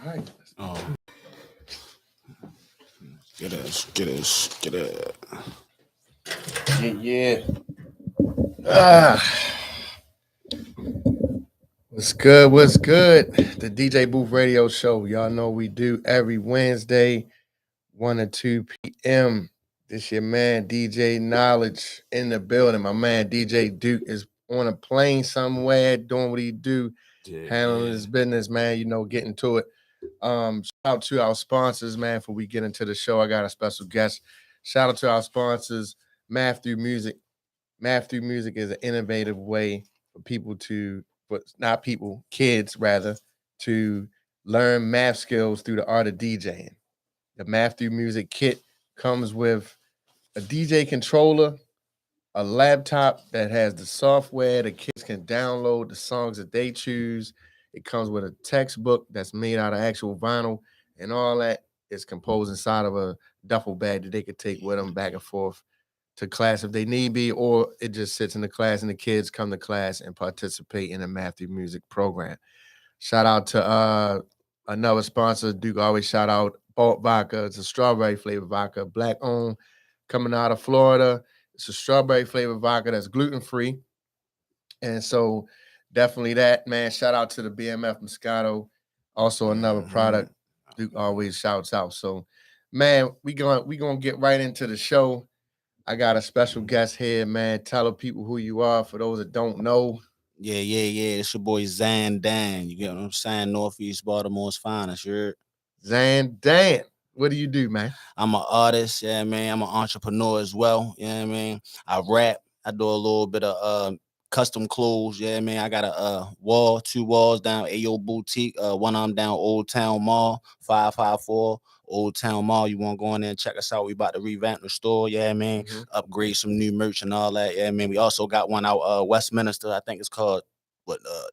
All right. Oh, get it. Yeah. Ah, what's good? What's good? The DJ Booth Radio Show. Y'all know we do every Wednesday, 1 to 2 p.m. This your man, DJ Knowledge, in the building. My man, DJ Duke, is on a plane somewhere doing what he do, handling his business, man. Getting to it. Shout out to our sponsors, man. Before we get into the show, I got a special guest. Shout out to our sponsors, Math Through Music. Math Through Music is an innovative way for people but not people, kids rather, to learn math skills through the art of DJing. The Math Through Music kit comes with a DJ controller, a laptop that has the software. The kids can download the songs that they choose. It comes with a textbook that's made out of actual vinyl, and all that is composed inside of a duffel bag that they could take with them back and forth to class if they need be, or it just sits in the class and the kids come to class and participate in the Math Through Music program. Shout out to another sponsor, Duke always shout out Balt Vodka. It's a strawberry flavored vodka, black owned, coming out of Florida. It's a strawberry flavored vodka that's gluten free. And so definitely that, man. Shout out to the BMF Moscato. Also another product Duke always shouts out. So man, we gonna get right into the show. I got a special guest here, man. Tell the people who you are for those that don't know. Yeah. It's your boy Zan Dan. You get what I'm saying? Northeast Baltimore's finest. You're Zan Dan. What do you do, man? I'm an artist, yeah, man. I'm an entrepreneur as well. You know what I mean? I rap. I do a little bit of custom clothes. Yeah, man. I got a two walls down AO Boutique. One of them down Old Town Mall, 554 Old Town Mall. You want to go in there and check us out? We about to revamp the store. Yeah, man. Upgrade some new merch and all that. Yeah, man. We also got one out Westminster. I think it's called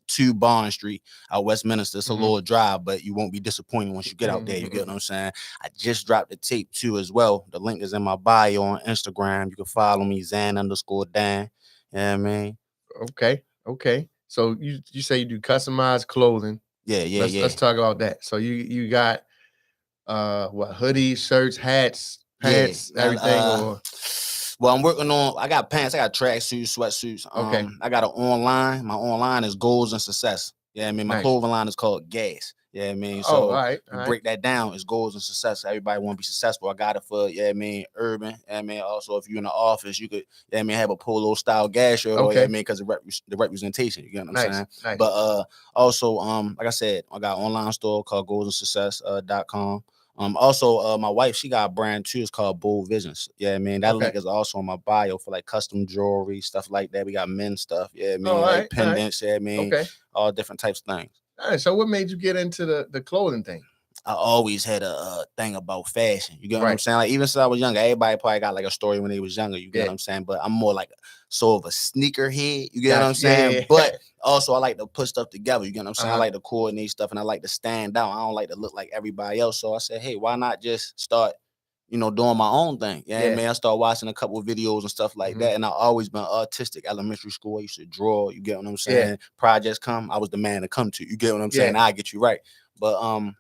2 Bond Street out Westminster. It's a little drive, but you won't be disappointed once you get out there. You get what I'm saying? I just dropped the tape too as well. The link is in my bio on Instagram. You can follow me, Zan_Dan. Yeah, man. Okay. So you say you do customized clothing. Yeah. Let's talk about that. So you got what, hoodies, shirts, hats, pants, everything, or well, I'm working on. I got pants. I got track suits, sweatsuits. Okay. I got an online. My online is Goals and Success. Yeah, I mean, my Nice. clothing line is called Gas. Yeah, I mean, all so right. break that down. It's goals and success. Everybody want to be successful. I got it for, yeah, I mean, urban. Yeah, I mean, also if you're in the office, you could, yeah, I mean, have a polo style gas shirt. Or, yeah, I Okay. mean, because the representation. You get what I'm Nice. saying? Nice. But also, like I said, I got an online store called goalsandsuccess.com. Also, my wife, she got a brand too. It's called Bold Visions. Yeah, I mean, that Okay. link is also on my bio for like custom jewelry, stuff like that. We got men's stuff. Yeah, I mean, all like right. pendants. Yeah, I mean, Okay. all different types of things. All right. So what made you get into the clothing thing? I always had a thing about fashion. You get what I'm Right. saying? Like even since I was younger, everybody probably got like a story when they was younger. You get Yeah. what I'm saying? But I'm more like sort of a sneaker head. You get what I'm Gotcha. Yeah, saying? yeah. But also I like to put stuff together. You get what I'm saying? I Uh-huh. like to coordinate stuff and I like to stand out. I don't like to look like everybody else. So I said, hey, why not just start, doing my own thing? Yeah, Yeah. man. I started watching a couple of videos and stuff like that. And I always been artistic. Elementary school, I used to draw. You get what I'm saying? Yeah. Projects come, I was the man to come to. You get what I'm saying? Yeah. I get you right. But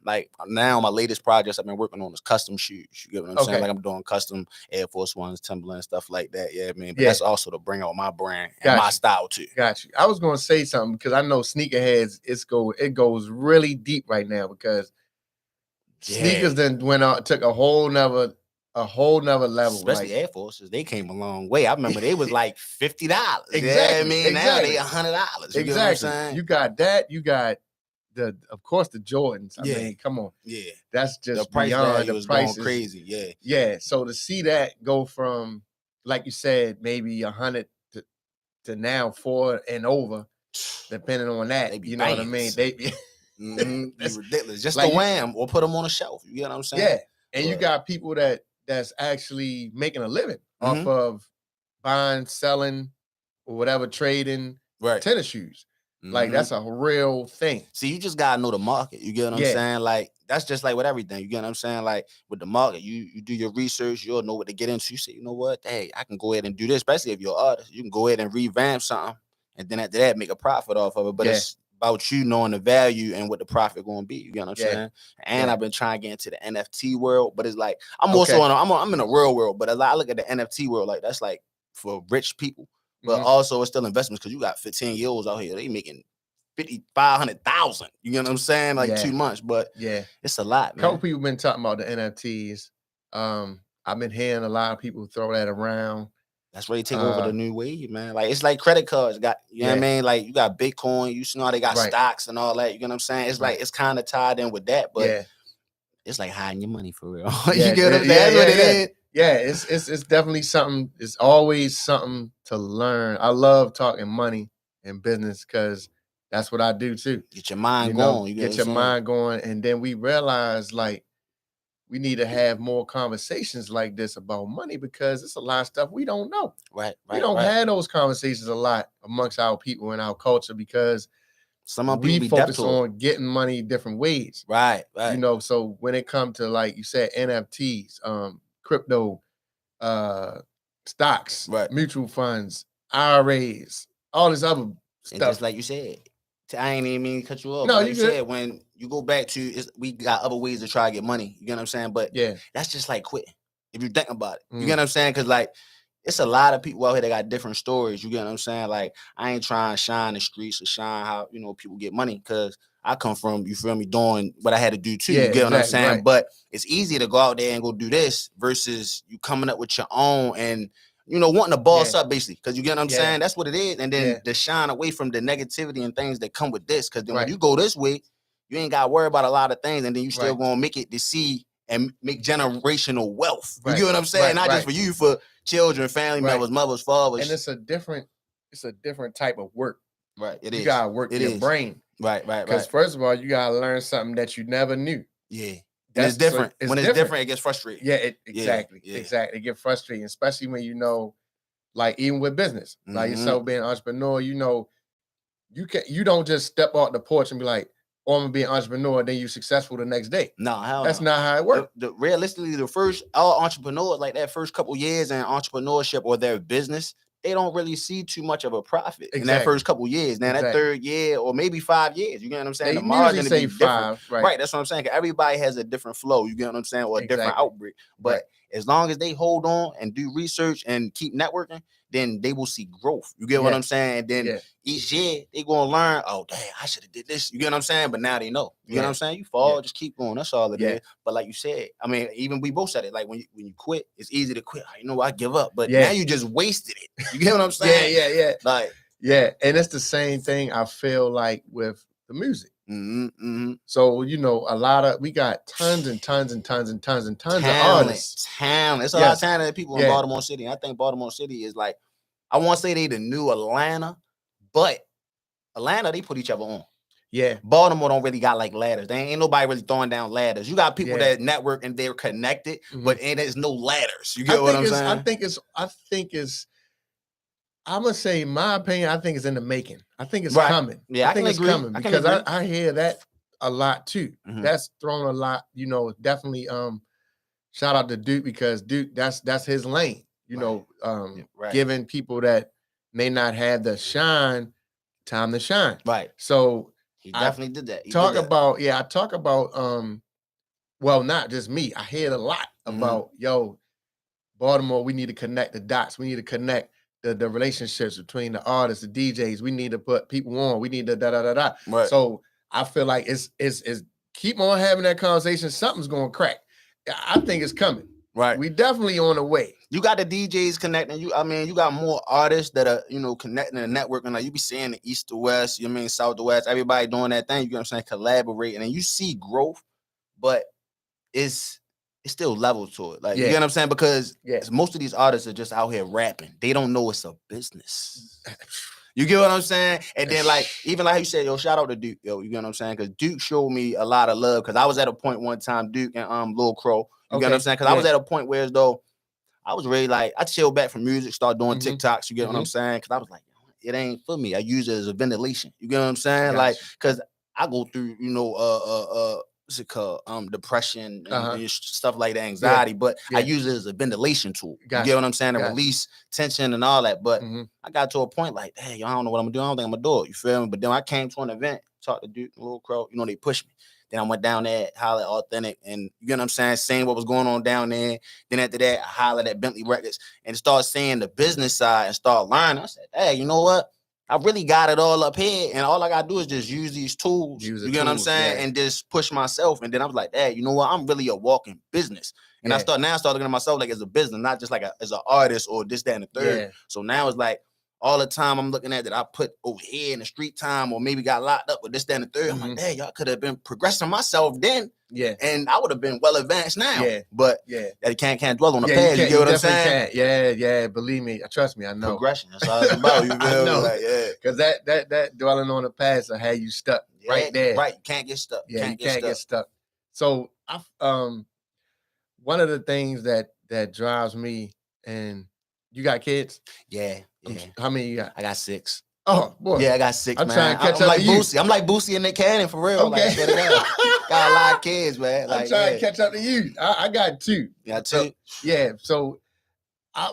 like now my latest projects I've been working on is custom shoes. You get what I'm saying? Okay. Like I'm doing custom Air Force Ones, Timberland, stuff like that. Yeah, I mean, but Yeah. that's also to bring out my brand and my Gotcha. style too. Got you. I was gonna say something because I know sneakerheads. It goes really deep right now because sneakers then went on took a whole nother level. Especially Like Air Forces, they came a long way. I remember they was like $50. Yeah, exactly. I mean now they $100. You get what I'm saying? You got that. You got of course the Jordans. I Yeah. mean, come on. Yeah, That's the just price beyond value the was going prices. crazy. Yeah, Yeah. So to see that go from, like you said, maybe 100 to now 4 and over, depending on that, they be you know what I mean? bands. They Be that's ridiculous. Just like the you, wham or put them on a shelf. You get what I'm saying? yeah. And you But- got people that's actually making a living off Mhm. of buying, selling, or whatever, trading Right. tennis shoes. Like Mhm. that's a real thing. See, you just gotta know the market. You get what I'm Yeah. saying? Like that's just like with everything. You get what I'm saying? Like with the market, you do your research. You'll know what to get into. You say, you know what? Hey, I can go ahead and do this. Especially if you're an artist, you can go ahead and revamp something, and then after that, make a profit off of it. But Yeah. it's about you knowing the value and what the profit going to be. You get what I'm Yeah. saying? And Yeah. I've been trying to get into the NFT world, but it's like I'm also I'm in a real world, but I look at the NFT world like that's like for rich people, but also it's still investments because you got 15-year-olds out here, they making 500,000. You get what I'm saying? Like 2 months, but it's a lot, man. Couple people been talking about the NFTs. I've been hearing a lot of people throw that around. That's where they take over the new wave, man. Like it's like credit cards. You know what I mean? Like you got Bitcoin, you know how they got stocks and all that. You know what I'm saying? It's like it's kind of tied in with that, but it's like hiding your money for real. You get what I'm saying? That's what it is. Yeah, it's definitely something. It's always something to learn. I love talking money and business because that's what I do too. Get your mind going. Get your mind going, and then we realize like we need to have more conversations like this about money because it's a lot of stuff we don't know. Right. We don't have those conversations a lot amongst our people in our culture because we focus on getting money different ways. Right. So when it comes to like you said, NFTs, crypto, stocks, mutual funds, IRAs, all this other stuff. And just like you said, I ain't even mean to cut you off. No, like you said, when you go back to we got other ways to try to get money. You get what I'm saying? But that's just like quitting. If you think about it, you get what I'm saying? Because like it's a lot of people out here that got different stories. You get what I'm saying? Like I ain't trying to shine the streets or shine how people get money because I come from, you feel me, doing what I had to do too. You get what I'm saying? Right. But it's easy to go out there and go do this versus you coming up with your own and wanting to boss up basically, because you get what I'm saying? That's what it is. And then to shine away from the negativity and things that come with this. Because then when you go this way, you ain't got to worry about a lot of things. And then you still going to make it to see and make generational wealth. You get what I'm saying? Not just for you, for children, family members, mothers, fathers. And it's a different type of work. Right. It is. You got to work your brain. Right. Because first of all, you got to learn something that you never knew. Yeah. And it's different. When it's different, it gets frustrating. Yeah, exactly. It gets frustrating, especially when like even with business, like yourself being an entrepreneur, you don't just step off the porch and be like, "Oh, I'm gonna be an entrepreneur," then you're successful the next day. No, that's not how it works. Realistically, all entrepreneurs, like that first couple years in entrepreneurship or their business, they don't really see too much of a profit in that first couple years. Now that third year or maybe 5 years, you get what I'm saying? The margin say 5, right? That's what I'm saying. Everybody has a different flow. You get what I'm saying, or a different outbreak. But as long as they hold on and do research and keep networking, then they will see growth. You get what I'm saying? And then each year they gonna learn. Oh, dang, I should have did this. You get what I'm saying? But now they know. You get what I'm saying? You fall, just keep going. That's all it is. But like you said, I mean, even we both said it. Like when you quit, it's easy to quit. I give up. But now you just wasted it. You get what I'm saying? Yeah. Like and it's the same thing. I feel like with the music. So we got tons and tons and tons and tons and tons of artists. It's a lot of talented people in Baltimore City. I think Baltimore City is like, I won't say they the new Atlanta, but Atlanta, they put each other on. Yeah. Baltimore don't really got like ladders. They ain't nobody really throwing down ladders. You got people that network and they're connected, but there's no ladders. You get what I'm saying? I think it's I'm gonna say my opinion. I think it's in the making. I think it's coming. Yeah, I think it's coming because I hear that a lot too. That's thrown a lot. Definitely. Shout out to Duke because Duke that's his lane. Giving people that may not have the shine time to shine. Right. So he definitely did that. I talk about. Well, not just me. I hear it a lot about Baltimore. We need to connect the dots. We need to connect the relationships between the artists, the DJs. We need to put people on. We need to da. Right. So I feel like it's keep on having that conversation. Something's gonna crack. I think it's coming. Right. We definitely on the way. You got the DJs connecting. You got more artists that are, connecting and networking. Like you be seeing the east to west, south to west, everybody doing that thing, you know what I'm saying, collaborating. And you see growth, but it's still levels to it. Like, you know what I'm saying? Because most of these artists are just out here rapping. They don't know it's a business. You get what I'm saying? And then even like you said, shout out to Duke, you get what I'm saying? Because Duke showed me a lot of love. Because I was at a point one time, Duke and Lil Crow, you get what I'm saying? Because I was at a point where as though I was really like, I chilled back from music, start doing TikToks, you get what I'm saying? Because I was like, it ain't for me. I use it as a ventilation. You get what I'm saying? Like, because I go through, what's it called? Depression and stuff like that, anxiety. But I use it as a ventilation tool. You get what I'm saying? To release tension and all that. But I got to a point like, hey, I don't know what I'm gonna do. I don't think I'm gonna do it. You feel me? But then I came to an event talked to Duke, Lil Crow. You know, they pushed me. Then I went down there, hollered Authentic, and you know what I'm saying, seeing what was going on down there. Then after that, I hollered at Bentley Records and started seeing the business side and start learning. I said, hey, you know what? I really got it all up here, and all I gotta do is just use these tools. You get what I'm saying, and just push myself. And then I was like, hey, you know what? I'm really a walking business. And I start looking at myself like as a business, not just like as an artist or this, that, and the third. Yeah. So now it's like all the time I'm looking at that I put over here in the street time, or maybe got locked up with this, that, and the third. I'm like, hey, y'all could have been progressing myself then. Yeah. And I would have been well advanced now. Yeah. But that can't dwell on the past. You get what I'm saying? Yeah. Believe me, trust me, I know. Progression. That's all it's about. You feel I know. Like, yeah. Because that dwelling on the past will have you stuck right there. Right. You can't get stuck. Yeah, you can't get stuck. So one of the things that drives me, and you got kids? Yeah. How many you got? I got 6. Oh boy. Yeah, I got 6. I'm man. trying to catch I'm up like to you. Boosie. I'm like Boosie and Nick Cannon for real. Okay. Like, got a lot of kids, man. Like, I'm trying to catch up to you. I got 2. You got 2? Yeah. So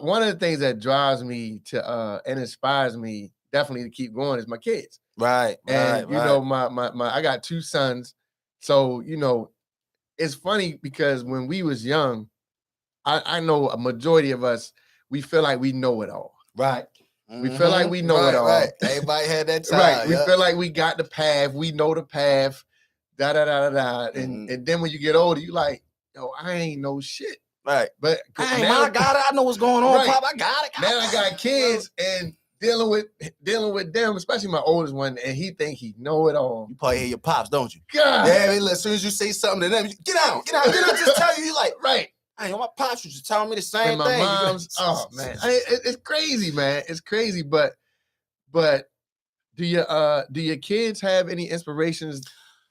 one of the things that drives me to and inspires me definitely to keep going is my kids. Right. And you know, my I got 2 sons. So, you know, it's funny because when we was young, I know a majority of us, we feel like we know it all. Right. We feel like we know it all. Right. Everybody had that time. Right. We feel like we got the path. We know the path. And then when you get older, you like, yo, I ain't know shit. Right. But now I got it. I know what's going on, Pop. I got it. Now I got kids and dealing with them, especially my oldest one, and he think he know it all. You probably hear your pops, don't you? God. Yeah, as soon as you say something to them, get out. Just tell you like, right. Hey, my pops used to tell me the same and my thing. Mom's, oh man, it's crazy, man. It's crazy, but do your kids have any inspirations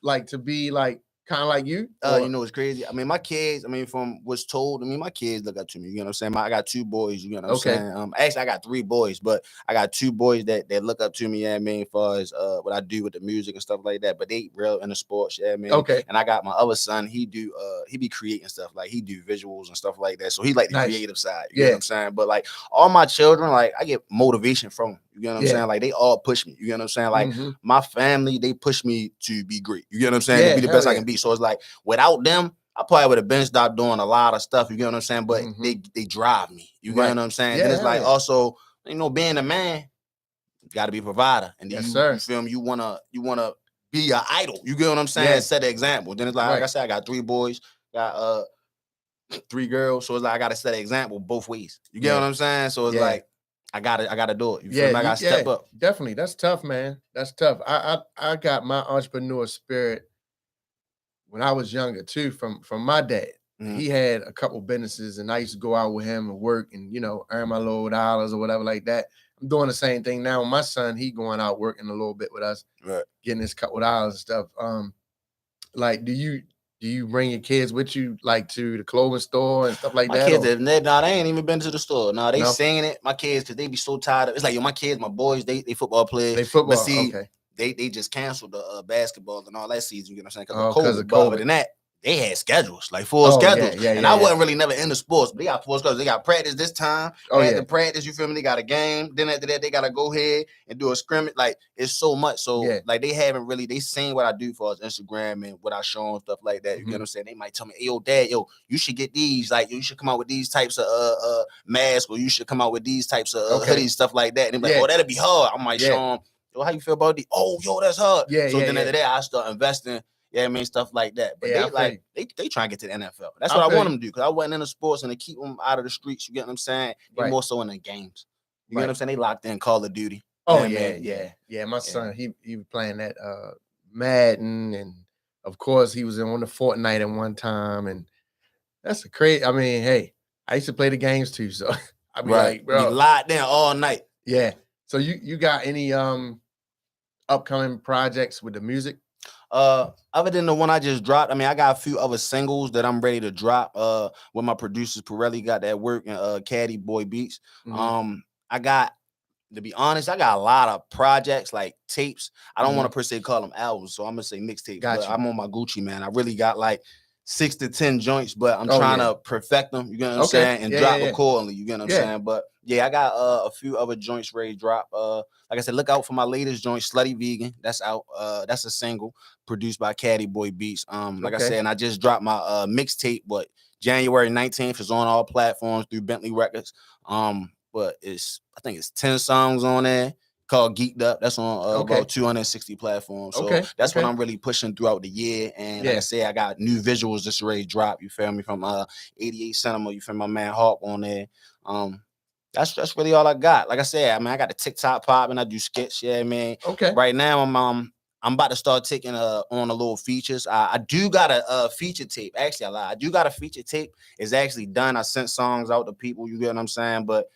like to be like kind of like you? You know, it's crazy. I mean, my kids, from what's told, my kids look up to me. You know what I'm saying? I got 2 boys, you know what I'm saying? Actually, I got 3 boys, but I got 2 boys that look up to me, yeah, as far as what I do with the music and stuff like that. But they real into sports, yeah, man. Okay. And I got my other son, he be creating stuff, like he do visuals and stuff like that. So he like the creative side, you know what I'm saying? But like all my children, like I get motivation from them. You know what I'm saying? Like they all push me. You know what I'm saying? Like my family, they push me to be great. You know what I'm saying? To be the best I can be. So it's like without them, I probably would have been stopped doing a lot of stuff. You get what I'm saying? But they drive me. You get what I'm saying? Then it's like also, you know, being a man, you got to be a provider. And then you feel me? You wanna be an idol. You get what I'm saying? Set an example. Then it's like I said, I got 3 boys, got 3 girls. So it's like I got to set an example both ways. You get what I'm saying? So it's like I gotta do it. You feel me? I gotta step up. Definitely. That's tough, man. That's tough. I got my entrepreneur spirit when I was younger too, from my dad. He had a couple businesses and I used to go out with him and work and, you know, earn my little dollars or whatever like that. I'm doing the same thing now with my son. He going out working a little bit with us, getting his couple dollars and stuff. Like, do you bring your kids with you, like to the clothing store and stuff like that? My kids, they ain't even been to the store. No, they singing it. My kids, because they be so tired of it. It's like, yo, my kids, my boys, they football players. They football, but see, they just canceled the basketball and all that season, you know what I'm saying? Because of COVID. But in that, they had schedules, like full schedules. I wasn't really never into sports, but they got full schedules. They got practice this time. After practice, you feel me? They got a game. Then after that, they got to go ahead and do a scrimmage. Like, it's so much. So, like, they seen what I do for us Instagram and what I show and stuff like that. You get what I'm saying? They might tell me, hey, yo, dad, you should get these. Like, you should come out with these types of masks, or you should come out with these types of hoodies, stuff like that. And they be like, oh, that'll be hard. I might show them, yo, how you feel about these? Oh, yo, that's hard. So then after that, I start investing. Yeah, stuff like that. But they try to get to the NFL. That's what I want them to do, because I wasn't into sports and to keep them out of the streets. You get what I'm saying? They more so in the games. You get what I'm saying? They locked in Call of Duty. Oh yeah. My son, he was playing that Madden, and of course he was on the Fortnite at one time, and that's a crazy. I mean, hey, I used to play the games too, so I be like, bro, you locked in all night. Yeah. So you got any upcoming projects with the music? Other than the one I just dropped, I got a few other singles that I'm ready to drop. With my producers, Pirelli got that work, and Caddy Boy Beats. I got, to be honest, I got a lot of projects, like tapes. I don't want to per se call them albums, so I'm gonna say mixtapes. But I'm on my Gucci, man. I really got like 6 to 10 joints, but I'm Oh, trying yeah. to perfect them. You get what I'm Okay. saying, and Yeah, drop yeah, yeah. accordingly. You get what I'm Yeah. saying. But yeah, I got a few other joints ready to drop. Like I said, look out for my latest joint, Slutty Vegan. That's out. That's a single produced by Caddy Boy Beats. Like I Okay. said, and I just dropped my mixtape, but January 19th is on all platforms through Bentley Records. But I think it's 10 songs on there called Geeked Up. That's on Okay. about 260 platforms. So Okay. that's what Okay. I'm really pushing throughout the year. And like Yeah. I said, I got new visuals just ready to drop. You feel me? From 88 Cinema. You feel my man Hawk on there. That's really all I got. Like I said, I mean, I got the TikTok pop and I do skits. Yeah, man. Okay. Right now, I'm about to start taking on a little features. I do got a feature tape. Actually, I lied. I do got a feature tape. It's actually done. I sent songs out to people. You get what I'm saying? But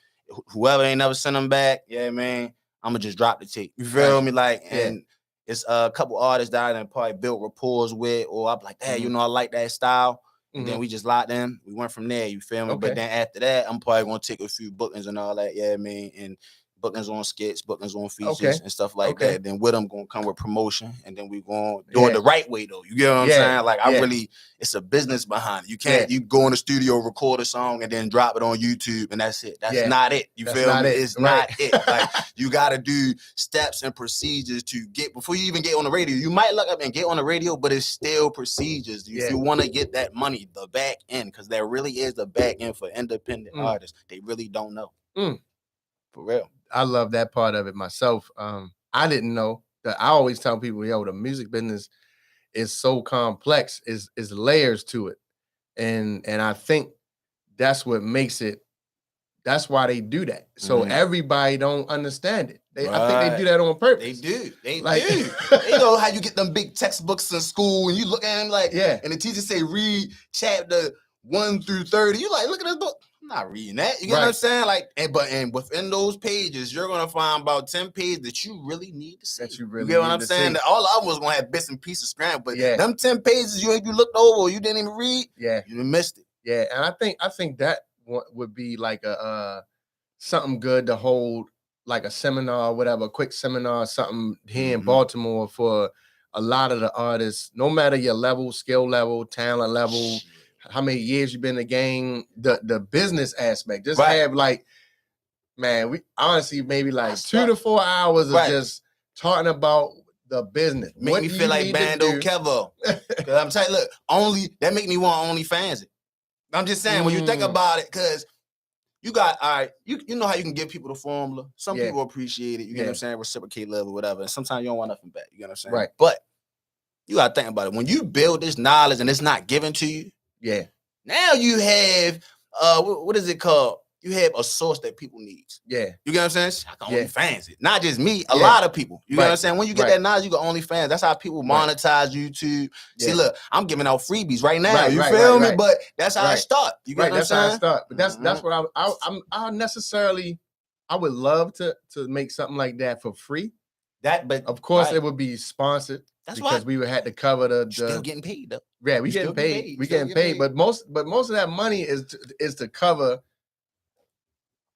whoever ain't never sent them back, yeah, man, I'm gonna just drop the tape. You feel Gotcha. me? Like, Yeah. and it's a couple artists that I done probably built rapport with, or I'm like, hey, you know, I like that style. And then we just locked in. We went from there. You feel me? Okay. But then after that, I'm probably gonna take a few bookings and all that. Yeah, man, and bookings on skits, bookings on features, and stuff like that. Then with them gonna come with promotion, and then we gonna do it the right way though. You get what I'm saying? Like I really, it's a business behind it. You can't you go in the studio, record a song, and then drop it on YouTube, and that's it. That's not it. You feel me? It's not it. Like you gotta do steps and procedures to get before you even get on the radio. You might look up and get on the radio, but it's still procedures. If you want to get that money, the back end, because there really is the back end for independent artists. They really don't know. For real. I love that part of it myself. I didn't know that. I always tell people, yo, the music business is so complex, is layers to it. And I think that's what makes it, that's why they do that. So everybody don't understand it. I think they do that on purpose. They do. They do. They know how you get them big textbooks in school and you look at them like, and the teacher say read chapter 1 through 30. You like, look at this book. I'm not reading that. You get what I'm saying? Like, and within those pages, you're gonna find about 10 pages that you really need to see. You get what I'm saying? That all of them was gonna have bits and pieces scrambled, but them 10 pages you looked over or you didn't even read, you missed it. Yeah, and I think that would be like a something good to hold, like a seminar or whatever, a quick seminar, something here in Baltimore for a lot of the artists, no matter your level, skill level, talent level, how many years you've been in the game, the business aspect. Just have like, man, we honestly maybe like 2 to 4 hours of just talking about the business. Make me feel like Bando Kevo. Because I'm telling you, look, that make me want OnlyFans it. I'm just saying, when you think about it, because you got, all right, you know how you can give people the formula. Some people appreciate it, you get what I'm saying, reciprocate love or whatever. And sometimes you don't want nothing back, you get what I'm saying? But you got to think about it. When you build this knowledge and it's not given to you, now you have, what is it called? You have a source that people need. You get what I'm saying? I can OnlyFans it. Not just me, a lot of people. You get what I'm saying? When you get that knowledge, you got OnlyFans. That's how people monetize YouTube. See, look, I'm giving out freebies right now. You feel me? But that's how I start. You get what I'm saying? That's how I start. But that's what I would love to make something like that for free. But of course it would be sponsored. That's because we would have to cover the still getting paid though. Yeah, we getting paid. We getting paid. But most of that money is to cover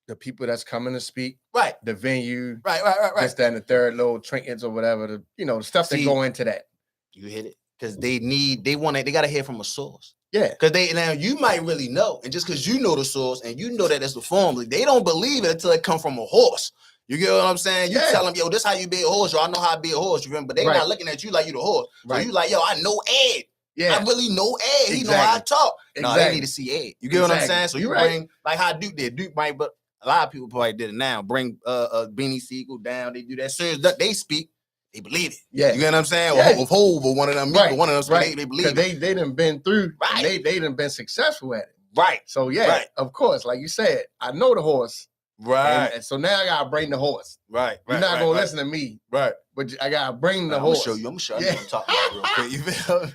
the people that's coming to speak, the venue, this, that, and the third, little trinkets or whatever, the stuff that go into that. You hit it. Because they got to hear from a source. Yeah. Because now you might really know, and just because you know the source and you know that it's the formula, they don't believe it until it come from a horse. You get what I'm saying? You tell them, yo, this how you be a horse, yo, I know how to be a horse, you remember? But they not looking at you like you the horse. So you like, yo, I know Ed. I really know Ed. He know how to talk. No, they need to see Ed. You get what I'm saying? So you bring, like how Duke did. Duke might, but a lot of people probably did it now. Bring Beanie Siegel down. They do that. As soon as they speak, they believe it. Yeah. You get what I'm saying? Or Hove or one of them. One of them. They believe it. They done been through. They done been successful at it. Right. So of course, like you said, I know the horse. Right. And so now I gotta bring the horse. Right. You're not gonna listen to me. Right. But I gotta bring the horse. I'm gonna show you what I'm talking about real quick. You feel me?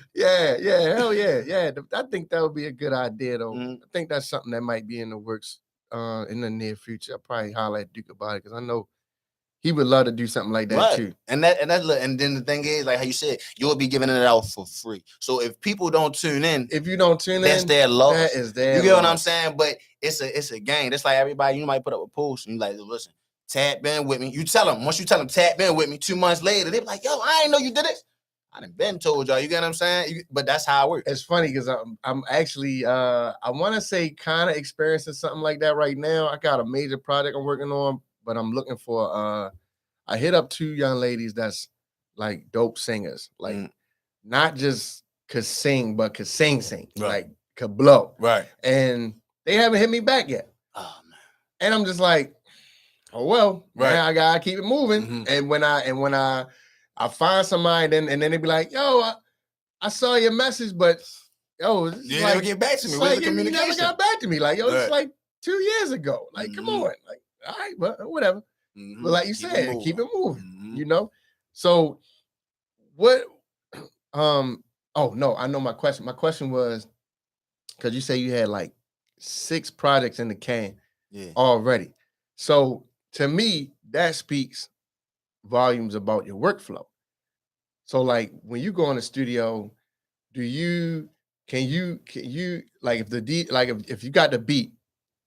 Hell yeah. I think that would be a good idea though. I think that's something that might be in the works in the near future. I'll probably holler at Duke about it because I know he would love to do something like that too. And then the thing is, like how you said, you'll be giving it out for free. So if people don't tune in, that's their loss. That is their You get what I'm saying? But it's a game. It's like everybody, you might put up a post and you like, listen, tap in with me. You tell them, once you tell them tap in with me, 2 months later, they be like, yo, I ain't know you did it. I done been told y'all. You get what I'm saying? But that's how it works. It's funny because I'm actually I want to say kind of experiencing something like that right now. I got a major project I'm working on, but I'm looking for I hit up 2 young ladies that's like dope singers, like not just could sing, but could sing, like could blow. Right. And they haven't hit me back yet. Oh man. And I'm just like, oh well, Right. now I gotta keep it moving. And when I find somebody, and then they be like, yo, I saw your message, but yo, you never get back to me. Where's the communication? You never got back to me. Like, yo, it's like 2 years ago. Like, come on. Like, all right, but whatever. But like you said, keep it moving. You know? So what oh no, I know my question. My question was because you say you had like 6 projects in the can already. So to me, that speaks volumes about your workflow. So like when you go in the studio, can you like if you got the beat,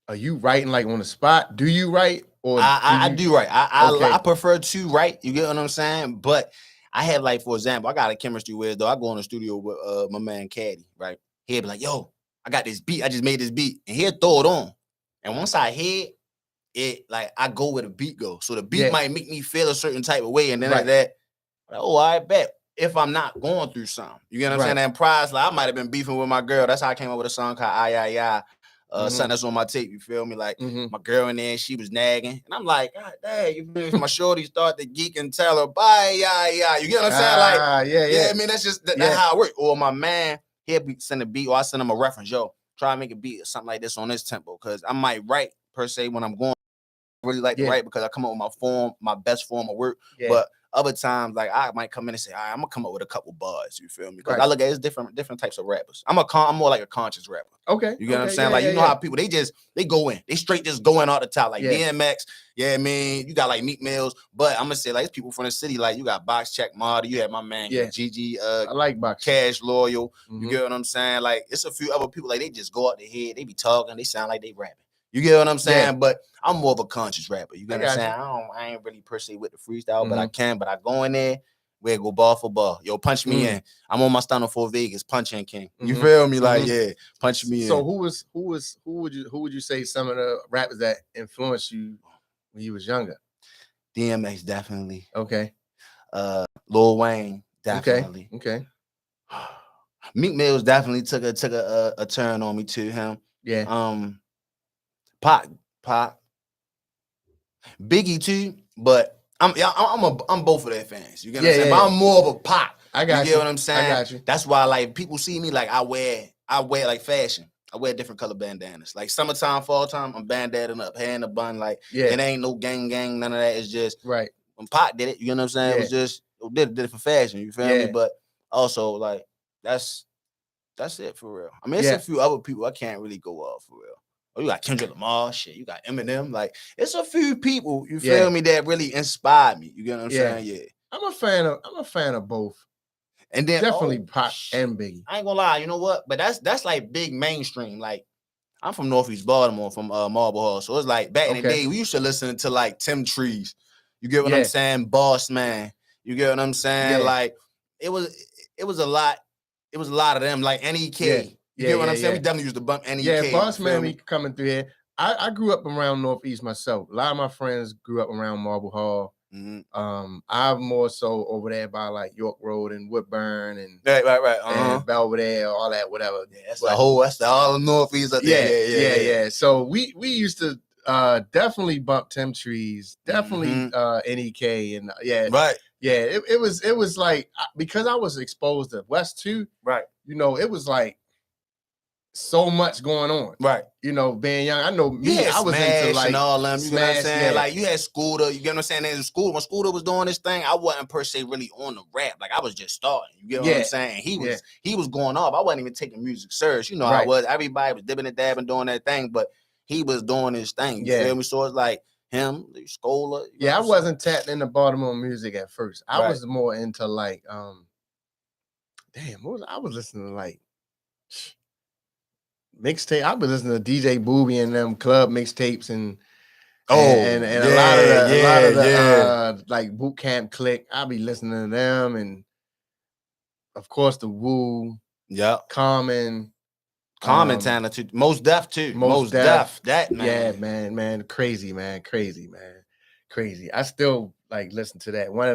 are you writing like on the spot? Do you write or I do write. I Okay. prefer to write. You get what I'm saying? But I have like, for example, I got a chemistry with though. I go in the studio with my man Caddy, right? He'll be like, yo, I got this beat. I just made this beat. And he'll throw it on. And once I hear it, like I go where the beat goes. So the beat might make me feel a certain type of way. And then like that, like, oh, I bet. If I'm not going through something, you get what I'm saying? And prize, like I might have been beefing with my girl. That's how I came up with a song called "Ay." Something that's on my tape. You feel me? Like my girl in there, she was nagging, and I'm like, God dang, you feel me? My shorty started to geek and tell her, bye, yeah. You get what I'm saying? Like, yeah. I mean, that's just that's how it works. Or my man, he'll send a beat, or I send him a reference. Yo, try to make a beat or something like this on this tempo, because I might write per se when I'm going. I really like to write because I come up with my best form of work, but other times, like I might come in and say, all right, I'm gonna come up with a couple bars. You feel me? Because I look at it's different types of rappers. I'm more like a conscious rapper. Okay. You get what I'm saying? Like you know how people they go in, they straight just going all the top. Like DMX, I mean, you got like Meek Mills, but I'm gonna say like it's people from the city. Like you got Box Check Marty, you have my man Gigi, I like Box Cash Loyal. You get what I'm saying? Like it's a few other people, like they just go out their head, they be talking, they sound like they rapping. You get what I'm saying? But I'm more of a conscious rapper. You get what I'm saying? I ain't really per se with the freestyle, but I can. But I go in there, we go ball for ball. Yo, punch me in. I'm on my Stunner for Vegas, punching king. You feel me? Like, punch me in. So who would you say some of the rappers that influenced you when you was younger? DMX definitely. Okay. Lil Wayne definitely. Okay. Meek Mills definitely took a turn on me too. Him. Yeah. Pop, Biggie too, but I'm both of their fans. You get what I'm saying? But I'm more of a Pop. I got you. Get what I'm saying? I got you. That's why like people see me like I wear like fashion. I wear different color bandanas. Like summertime, fall time, I'm bandanaing up, hair in a bun. Like it ain't no gang, none of that. It's just when Pop did it. You know what I'm saying? It was just did it for fashion. You feel me? But also like that's it for real. I mean, it's a few other people I can't really go off for real. Oh, you got Kendrick Lamar, shit. You got Eminem. Like, it's a few people, you feel me, that really inspired me. You get what I'm saying? Yeah. I'm a fan of both. And then definitely Pop and Biggie. I ain't gonna lie, you know what? But that's like big mainstream. Like, I'm from Northeast Baltimore, from Marble Hall. So it's like back in the day, we used to listen to like Tim Trees. You get what I'm saying? Boss Man. You get what I'm saying? Like, it was a lot. It was a lot of them, like NEK. You get what I'm saying? We definitely used to bump NEK. Yeah, Boss Man be coming through here. I grew up around Northeast myself. A lot of my friends grew up around Marble Hall. I'm more so over there by like York Road and Woodburn and and Belvedere, all that, whatever. Yeah, that's all the Northeast up there. Yeah. So we used to definitely bump Tim Trees, definitely NEK and it was like because I was exposed to West too. You know, it was like so much going on. You know, being young. I know me, I was into like and all them. You know what I'm saying? Like you had Scooter, you get what I'm saying? In school, when Scooter was doing this thing, I wasn't per se really on the rap. Like I was just starting. You get what I'm saying? He was going off. I wasn't even taking music serious. You know how I was. Everybody was dipping and dabbing doing that thing, but he was doing his thing. You feel me? So it's like him, Scholar. I wasn't tapped into Baltimore music at first. I was more into like I was listening to like mixtape. I was listening to DJ Booby and them club mixtapes and a lot of the like boot camp click. I'll be listening to them and of course, the Wu, Yep. Common, talented. Most Def too. Most Most Def. Def. That man. Yeah, man, crazy, crazy. I still like listen to that. One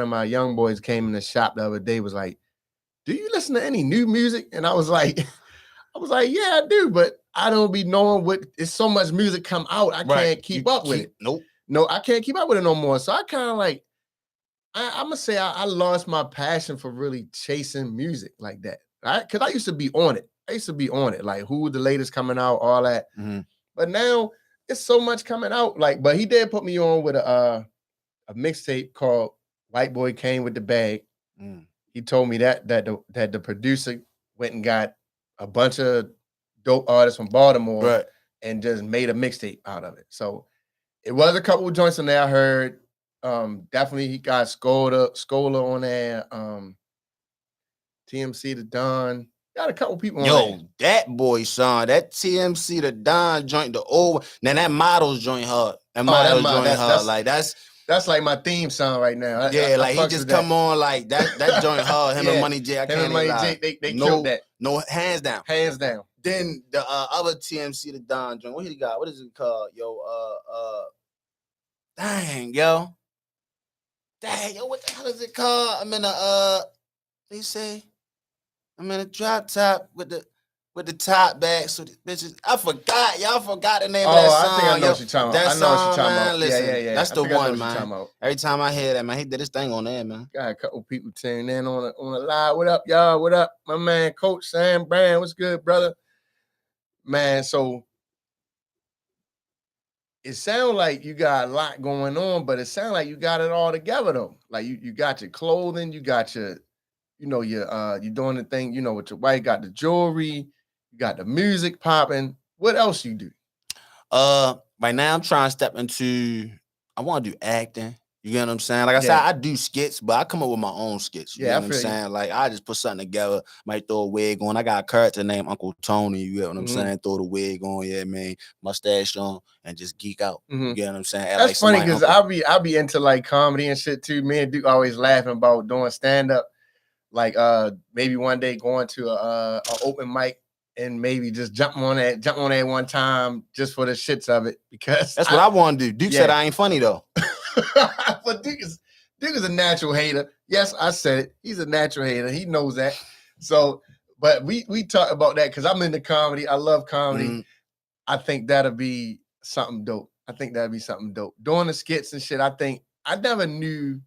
of my young boys came in the shop the other day, was like, "Do you listen to any new music?" And I was like, "Yeah, I do, but I don't be knowing what. It's so much music come out, I can't keep up with it. Nope. No, I can't keep up with it no more. So I kind of like, I'm gonna say I lost my passion for really chasing music like that. Because I used to be on it. Like who the latest coming out, all that. Mhm. But now it's so much coming out. Like, but he did put me on with a mixtape called White Boy Came with the Bag. Mm. He told me that the producer went and got a bunch of dope artists from Baltimore Right. and just made a mixtape out of it. So it was a couple of joints in there I heard. Definitely he got Scola on there. TMC the Don. Got a couple people on there. Yo, that boy son, that TMC the Don joint, the old now that Models joint hard. That Models joint hard. Like that's like my theme song right now. Yeah, like he just come on like that joint hard. Him and Money J. I can't even lie. They killed that. No, hands down. Hands down. Then the other TMC the Don joint. What he got? What is it called? Yo, dang, yo. Dang, yo, what the hell is it called? I'm in a they say I'm in a drop top with the top back. So the bitches, I forgot. Y'all forgot the name of that song. I think I know what you're talking about. That song, man. Listen, yeah. That's the one, man. Every time I hear that, man, he did this thing on there, man. Got a couple people tuning in on the live. What up, y'all? What up, my man, Coach Sam Brand? What's good, brother? Man, so it sounds like you got a lot going on, but it sounds like you got it all together though. Like you got your clothing, you got your, you're doing the thing, with your wife, got the jewelry, you got the music popping. What else you do? Right now I'm trying to step into. I want to do acting. You get what I'm saying? Like I said, I do skits, but I come up with my own skits. You get what I'm saying? Like I just put something together, might throw a wig on. I got a character named Uncle Tony. You get what I'm saying? Throw the wig on, yeah, man, mustache on, and just geek out. You get what I'm saying? That's funny because I'll be into like comedy and shit too. Me and Duke always laughing about doing stand up. Like maybe one day going to a open mic and maybe just jump on that one time just for the shits of it, because that's what I want to do. Duke said I ain't funny though. But Duke is a natural hater. Yes, I said it. He's a natural hater. He knows that. So, but we talk about that because I'm into comedy. I love comedy. I think that'll be something dope. Doing the skits and shit. I think I never knew.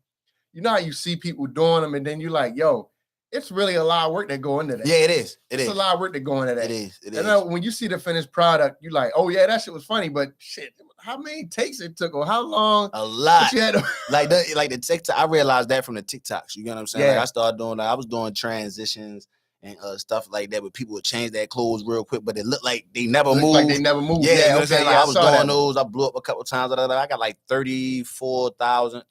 You know how you see people doing them and then you're like, yo, it's really a lot of work that go into that. Yeah, it is. It's a lot of work that go into that. It is. And when you see the finished product, you're like, oh yeah, that shit was funny, but shit, how many takes it took or how long? A lot. You had to... like the TikTok. I realized that from the TikToks. You get what I'm saying? Like I started doing. I was doing transitions and stuff like that, but people would change their clothes real quick, but it looked like they never moved. Yeah, you know what I'm saying? Like I was doing those. I blew up a couple times. I got like 34,000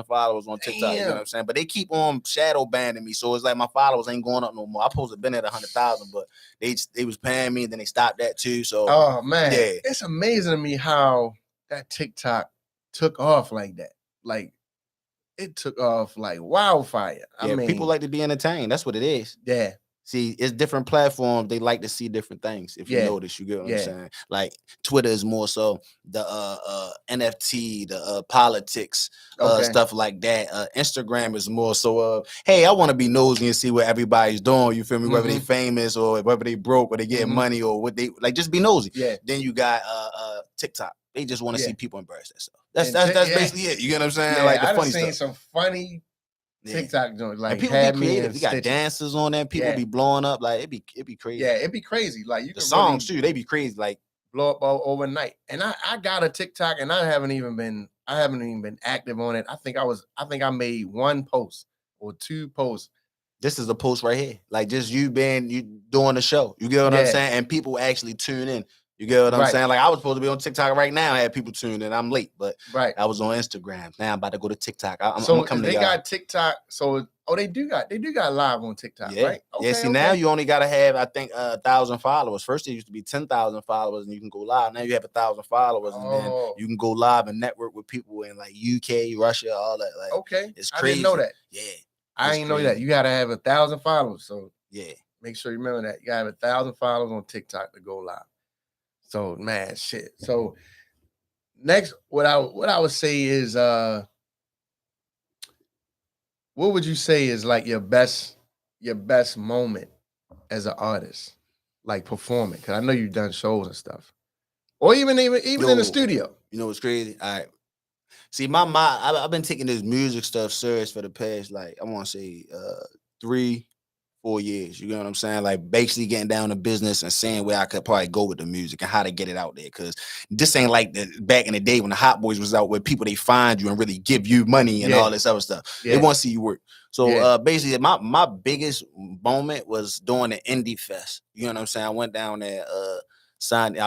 followers on TikTok. Damn. You know what I'm saying? But they keep on shadow banning me, so it's like my followers ain't going up no more. I supposed to have been at 100,000, but they was paying me, and then they stopped that too. So oh man, it's amazing to me how that TikTok took off like that. Like it took off like wildfire. I mean, people like to be entertained. That's what it is. Yeah. See, it's different platforms. They like to see different things. If you notice, you get what I'm saying? Like Twitter is more so the NFT, the politics, stuff like that. Instagram is more so hey, I want to be nosy and see what everybody's doing. You feel me? Whether they famous or whether they broke or they getting money or what they like, just be nosy. Yeah. Then you got TikTok. They just want to see people embarrass themselves. That's basically it. You get what I'm saying? Yeah, like the I've funny seen stuff. some funny TikTok joints. Like and people be creative. You got dancers on there. People be blowing up. Like it be crazy. Yeah, it'd be crazy. Like you the songs really too. They be crazy. Like blow up overnight. And I got a TikTok and I haven't even been active on it. I think I made one post or two posts. This is a post right here. Like just you doing the show. You get what I'm saying? And people actually tune in. You get what I'm saying? Like I was supposed to be on TikTok right now. I had people tuned in. I'm late, but I was on Instagram. Now I'm about to go to TikTok. I'm coming they got TikTok. So they do got live on TikTok, right? Okay, see, now you only gotta have, I think, 1,000 followers. First it used to be 10,000 followers and you can go live. Now you have 1,000 followers and then you can go live and network with people in like UK, Russia, all that. Like okay, it's crazy. I didn't know that. Yeah. I That's ain't know that. crazy. You gotta have 1,000 followers. So Yeah. make sure you remember that. You gotta have 1,000 followers on TikTok to go live. So man, shit. So next, what I would say is what would you say is like your best moment as an artist, like performing? Because I know you've done shows and stuff, or even in the Yo, studio. You know what's crazy? All right. See, I've been taking this music stuff serious for the past, like, I want to say 3-4 years. You know what I'm saying? Like, basically getting down to business and seeing where I could probably go with the music and how to get it out there. Because this ain't like the back in the day when the Hot Boys was out, where people, they find you and really give you money and Yeah. all this other stuff. They Yeah. want to see you work. So Yeah. basically, my biggest moment was doing the Indie Fest. You know what I'm saying? I went down there,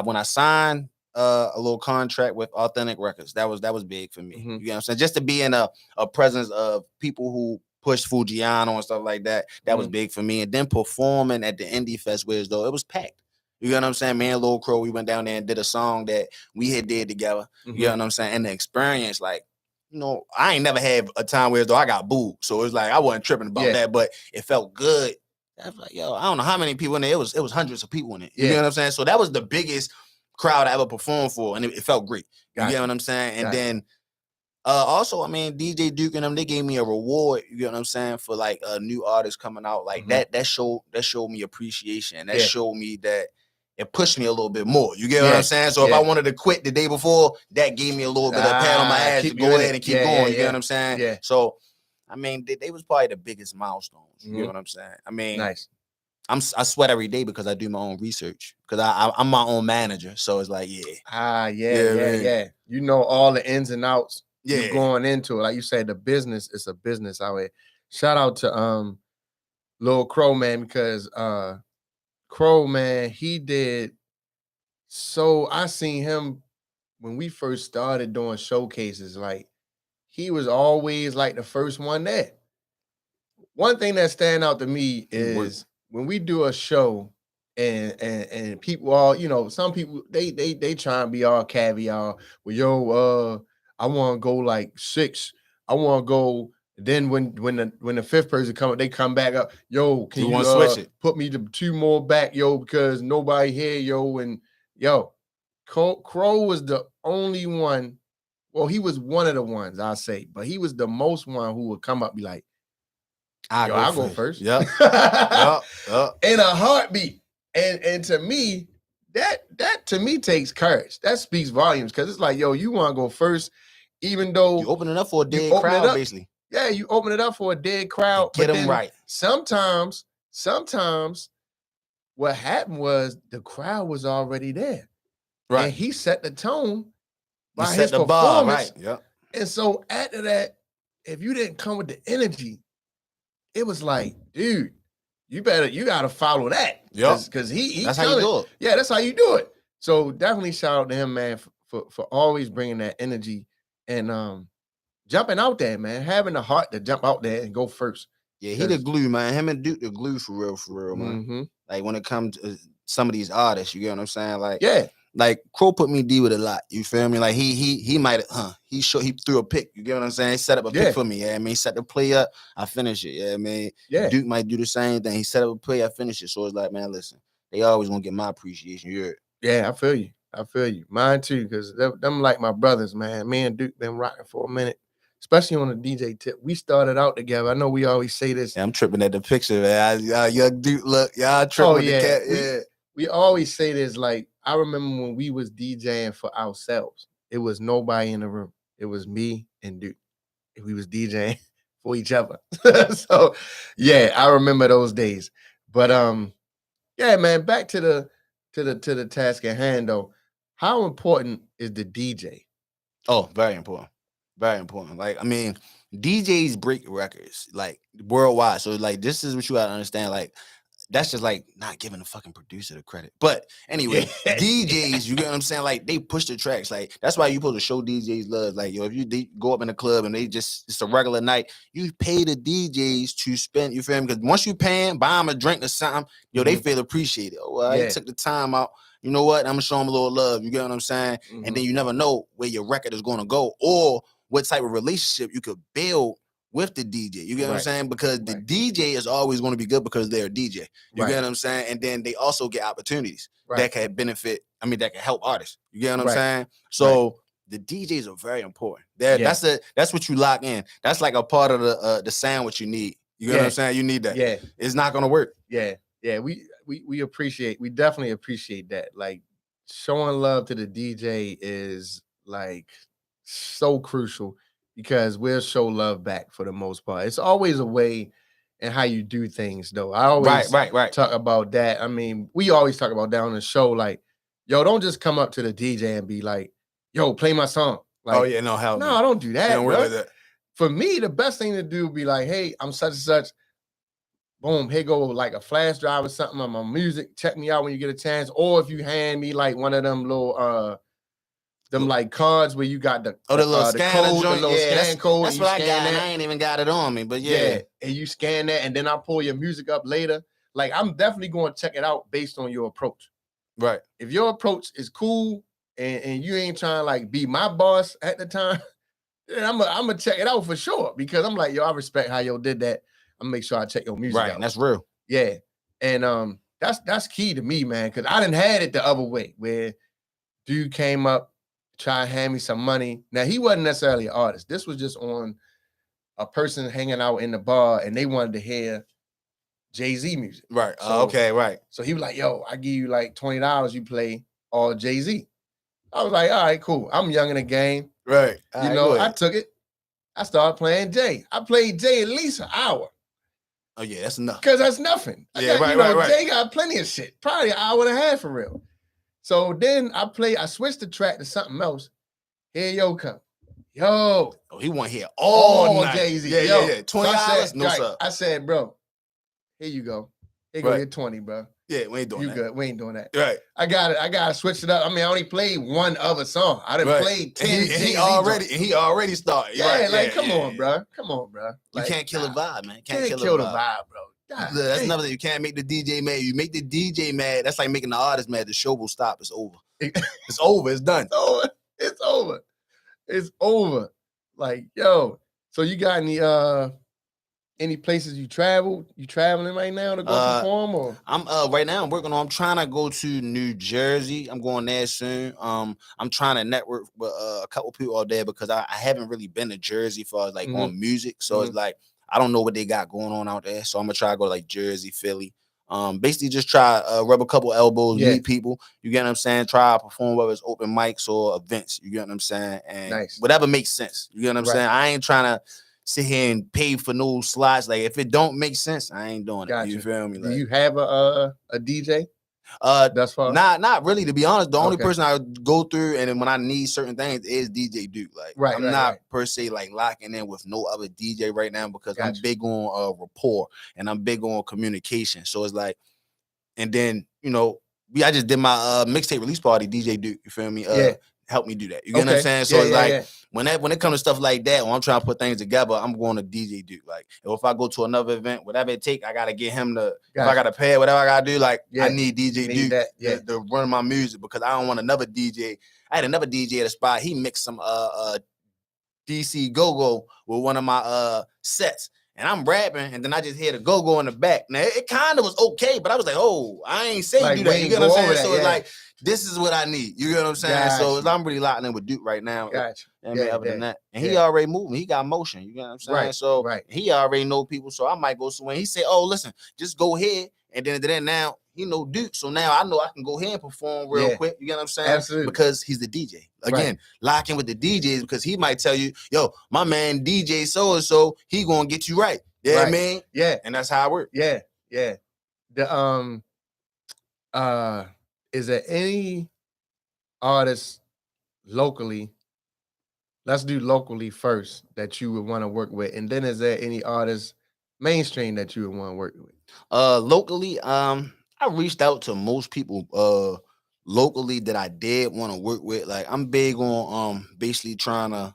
when I signed a little contract with Authentic Records. That was big for me. Mhm. You know what I'm saying? Just to be in a presence of people who push Fujiano and stuff like that. That was big for me. And then performing at the Indie Fest, where though it was packed. You know what I'm saying? Me and Lil Crow, we went down there and did a song that we had did together. You know what I'm saying? And the experience, like, you know, I ain't never had a time where though I got booed. So it was like I wasn't tripping about that, but it felt good. I was like, yo, I don't know how many people in there. It was hundreds of people in it. You know what I'm saying? So that was the biggest crowd I ever performed for, and it felt great. You get what I'm saying? And then also, I mean, DJ Duke and them, they gave me a reward, you get what I'm saying, for like a new artist coming out. Like that showed me appreciation. That showed me that it pushed me a little bit more. You get what I'm saying? So if I wanted to quit the day before, that gave me a little bit of a pat on my ass to go ahead and keep going. You get what I'm saying? Yeah. So I mean, they was probably the biggest milestones. You get what I'm saying? I mean, nice. I sweat every day because I do my own research, because I'm my own manager. So it's like, yeah. You know all the ins and outs. You're going into it. Like you said, the business is a business out here. Shout out to Lil Crow, man, because Crow, man, he did. So I seen him when we first started doing showcases. Like he was always like the first one there. One thing that stand out to me is when we do a show and people all, you know, some people they try and be all caviar. Well, yo, I want to go like 6. I want to go. Then when the fifth person come up, they come back up. Yo, can you switch it? Put me to 2 more back, yo, because nobody here, yo, and yo, Crow was the only one. Well, he was one of the ones I say, but he was the most one who would come up and be like, I'll go first. Yep. In a heartbeat. And to me, that to me takes courage. That speaks volumes, because it's like, yo, you want to go first, even though you open it up for a dead crowd, basically. Yeah, you open it up for a dead crowd. Get them right. Sometimes what happened was the crowd was already there. Right. And he set the tone by his performance. bar, right. Yep. And so after that, if you didn't come with the energy, it was like, dude, you gotta follow that. Yep. Because that's how you do it. Yeah, that's how you do it. So definitely shout out to him, man, for always bringing that energy and jumping out there, man, having the heart to jump out there and go first. Yeah, he the glue, man. Him and Duke the glue for real, man. Like when it comes to some of these artists, you get what I'm saying? Like, yeah. Like Crow put me D with a lot. You feel me? Like he might he threw a pick. You get what I'm saying? He set up a pick for me. Yeah, I mean, he set the play up, I finish it. Yeah, I mean, Duke might do the same thing. He set up a play, I finish it. So it's like, man, listen, they always gonna get my appreciation. You heard? Yeah, I feel you. Mine too, because them like my brothers, man. Me and Duke been rocking for a minute, especially on the DJ tip. We started out together. I know we always say this. Yeah, I'm tripping at the picture, man. Young Duke, look, y'all tripping with the cat. Yeah. We always say this, like, I remember when we was DJing for ourselves, it was nobody in the room. It was me and Duke. We was DJing for each other. So yeah, I remember those days. But yeah, man, back to the task at hand though. How important is the DJ? Oh, very important. Very important. Like, I mean, DJs break records like worldwide. So like this is what you gotta understand. Like, that's just like not giving the fucking producer the credit. But anyway, DJs, you get what I'm saying? Like, they push the tracks. Like, that's why you supposed to show DJs love. Like, yo, if you go up in the club and it's a regular night, you pay the DJs to spend, you feel me? Because once you pay them, buy them a drink or something, yo, they feel appreciated. Oh, well, I took the time out. You know what? I'm going to show them a little love. You get what I'm saying? And then you never know where your record is going to go or what type of relationship you could build with the DJ. You get what I'm Right. saying? Because the Right. DJ is always going to be good because they're a DJ. You Right. get what I'm saying? And then they also get opportunities Right. that can benefit. I mean, that can help artists. You get what I'm Right. saying? So the DJs are very important. Yeah. That's what you lock in. That's like a part of the sandwich you need. You get what I'm saying? You need that. Yeah. It's not gonna work. Yeah. Yeah. We definitely appreciate that. Like showing love to the DJ is like so crucial because we'll show love back for the most part. It's always a way in how you do things though. I always Right. talk about that. I mean, we always talk about that on the show. Like, yo, don't just come up to the DJ and be like, yo, play my song. Like, Oh yeah, no, hell no, I don't do that. It don't work bruh. like that. For me, the best thing to do would be like, hey, I'm such and such. Boom, here go like a flash drive or something on my music. Check me out when you get a chance. Or if you hand me like one of them little like cards where you got the little the scanner code, joint. the little Yeah, scan code. That's and you what I scan got. And that. I ain't even got it on me, but Yeah, and you scan that, and then I pull your music up later. Like I'm definitely going to check it out based on your approach. Right. If your approach is cool and you ain't trying to like be my boss at the time, then I'm gonna check it out for sure because I'm like, yo, I respect how yo did that. I'm make sure I check your music Right. out. That's real. Yeah, and that's key to me, man, because I didn't had it the other way where dude came up, try to hand me some money. Now he wasn't necessarily an artist. This was just on a person hanging out in the bar and they wanted to hear Jay-Z music. Right. So- Okay. Right. So he was like, yo, I give you like $20, you play all Jay-Z. I was like, all right, cool. I'm young in the game. Right. You know, I took it. I started playing Jay. I played Jay at least an hour. Oh yeah, that's enough. Because that's nothing. Yeah, right. Jay got plenty of shit. Probably an hour and a half for real. So then I switched the track to something else. Here yo come. Yo. Oh, he want to hear all night. Jay-Z. Yeah, Yo. yeah. So I $20. said, No sir. I said, bro, here you go. Here go Right. your 20, bro. Yeah, we ain't doing You that. good. We ain't doing that. Right. I gotta switch it up. I mean, I only played one other song. I done Right. played 10 And he Jay-Z already started. Yeah, Right. like come on, bro. Come on, bro. You Like, can't kill a vibe, man. Can't kill the vibe, bro. God, That's dang. another thing. You can't make the DJ mad. You make the DJ mad. That's like making the artist mad. The show will stop. It's over. It's over. It's done. It's over. It's over. It's over. Like, yo. So you got any places you traveled? You traveling right now to go perform or? I'm right now. I'm trying to go to New Jersey. I'm going there soon. I'm trying to network with a couple people out there because I haven't really been to Jersey for like on music. So it's like I don't know what they got going on out there. So I'm gonna try to go to like Jersey, Philly. Basically just try rub a couple elbows, meet people. You get what I'm saying? Try to perform whether it's open mics or events. You get what I'm saying? And whatever makes sense. You get what I'm saying? I ain't trying to sit here and pay for no slots. Like if it don't make sense, I ain't doing it. You feel me? Do like, you have a DJ? Thus far? Not really. To be honest, the only person I go through and then when I need certain things is DJ Duke. Like I'm not per se like locking in with no other DJ right now because I'm big on rapport and I'm big on communication. So it's like, and then I just did my mixtape release party, DJ Duke. You feel me? Help me do that. You get what I'm saying? So it's like when it comes to stuff like that, when I'm trying to put things together, I'm going to DJ Duke. Like if I go to another event, whatever it take, I gotta get him to. If I gotta pay, whatever I gotta do, like I need DJ Duke to run my music because I don't want another DJ. I had another DJ at a spot. He mixed some DC Go-Go with one of my sets. And I'm rapping, and then I just hear the go-go in the back. Now, it kind of was okay, but I was like, oh, I ain't saying like, do that. You get what I'm saying? So it's like, this is what I need. You get what I'm saying? So I'm really locking in with Duke right now. Other than that. And he already moving. He got motion. You get what I'm saying? So he already know people. So I might go somewhere. He said, oh, listen, just go ahead. And then now he know Duke. So now I know I can go ahead and perform real quick. You get what I'm saying? Absolutely. Because he's the DJ. Again, lock in with the DJs because he might tell you, yo, my man DJ so-and-so, he gonna get you right. You know what I mean? Yeah. And that's how it works. Yeah. The is there any artist locally? Let's do locally first that you would want to work with. And then is there any artist mainstream that you would want to work with? Locally, I reached out to most people locally that I did want to work with. Like I'm big on basically trying to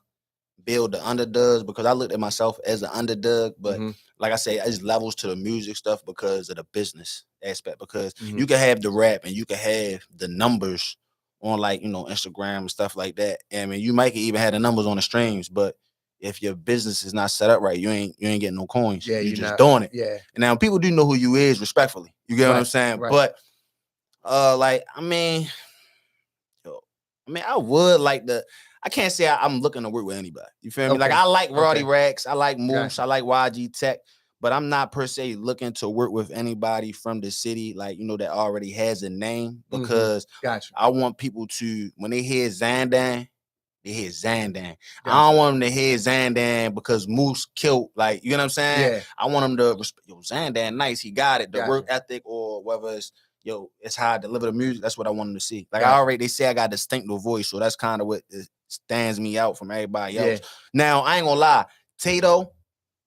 build the underdogs because I looked at myself as an underdog, but like I say, it's levels to the music stuff because of the business aspect. Because you can have the rap and you can have the numbers on like Instagram and stuff like that. I mean, you might even have the numbers on the streams, but if your business is not set up right, you ain't getting no coins. Yeah, you're you're just not doing it. Yeah. And now people do know who you is respectfully. You get what I'm Right, saying? right. But like, I mean, I would like I can't say I'm looking to work with anybody. You feel me? Like, Okay, I like Roddy okay. Racks, I like Moose, Gotcha. I like YG Tech, but I'm not per se looking to work with anybody from the city, like, that already has a name, because Gotcha. I want people to, when they hear Zandan, they hear Zandan. I Gotcha. don't want them to hear Zandan because Moose killed, like, you know what I'm saying? Yeah. I want them to respect, Zandan nice, he got it, the Gotcha. work ethic, or whether it's, it's how I deliver the music. That's what I want them to see. Like, Gotcha. they say I got a distinctive voice, so that's kind of what stands me out from everybody Yeah. else. Now, I ain't gonna lie, Tato,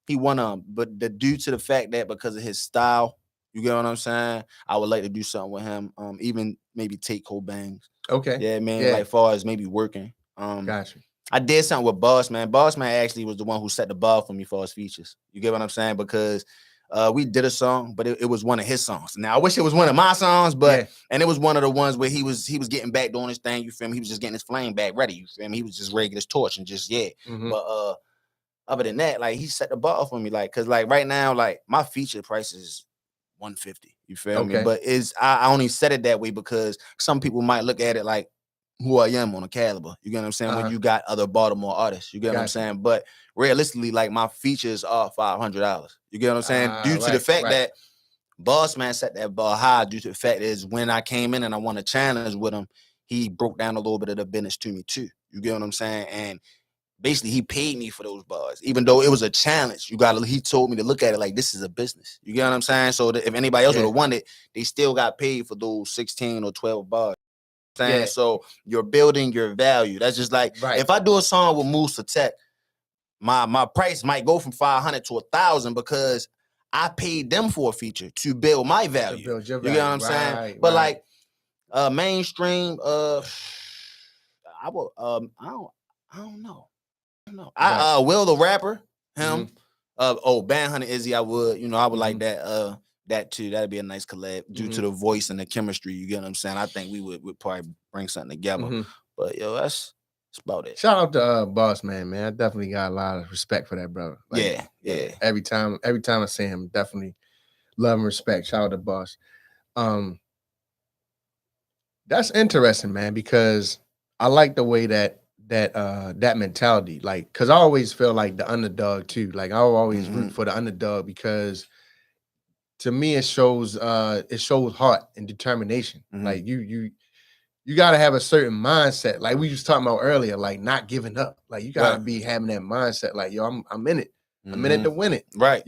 he won but due to the fact that because of his style, you get what I'm saying, I would like to do something with him. Even maybe take Cobangs. Okay. Yeah, man. Yeah. Like, far as maybe working. Gotcha. I did something with Boss Man. Boss Man actually was the one who set the bar for me for his features. You get what I'm saying? Because we did a song, but it was one of his songs. Now, I wish it was one of my songs, but and it was one of the ones where he was getting back doing his thing. You feel me? He was just getting his flame back ready. You feel me? He was just ready to get his torch and just But other than that, like, he set the bar for me, like, cause like right now, like, my feature price is $150. You feel me? But I only said it that way because some people might look at it like who I am on a caliber. You get what I'm saying? When you got other Baltimore artists, you get what I'm saying? But realistically, like, my features are $500. You get what I'm saying? Due to the fact that Boss Man set that bar high, due to the fact is when I came in and I won a challenge with him, he broke down a little bit of the business to me too. You get what I'm saying? And basically, he paid me for those bars, even though it was a challenge. He told me to look at it like this is a business. You get what I'm saying? So that if anybody else would have won it, they still got paid for those 16 or 12 bars. Saying so, you're building your value. That's just like if I do a song with Moose or Tech, my price might go from 500 to 1,000 because I paid them for a feature to build my value. To build your value. You get what I'm saying? But like mainstream, I will I don't know. Will the rapper, him, Band Hunter Izzy, I would, I would like that, that too. That'd be a nice collab due to the voice and the chemistry. You get what I'm saying? I think we would probably bring something together. But that's about it. Shout out to Boss Man, I definitely got a lot of respect for that brother. Like, yeah. Every time I see him, definitely love and respect. Shout out to Boss. That's interesting, man, because I like the way that mentality, like, because I always feel like the underdog too. Like, I always root for the underdog because to me it shows heart and determination. Like, you gotta have a certain mindset, like we was talking about earlier, like not giving up. Like, you gotta be having that mindset, like, yo, I'm in it. I'm in it to win it. Right.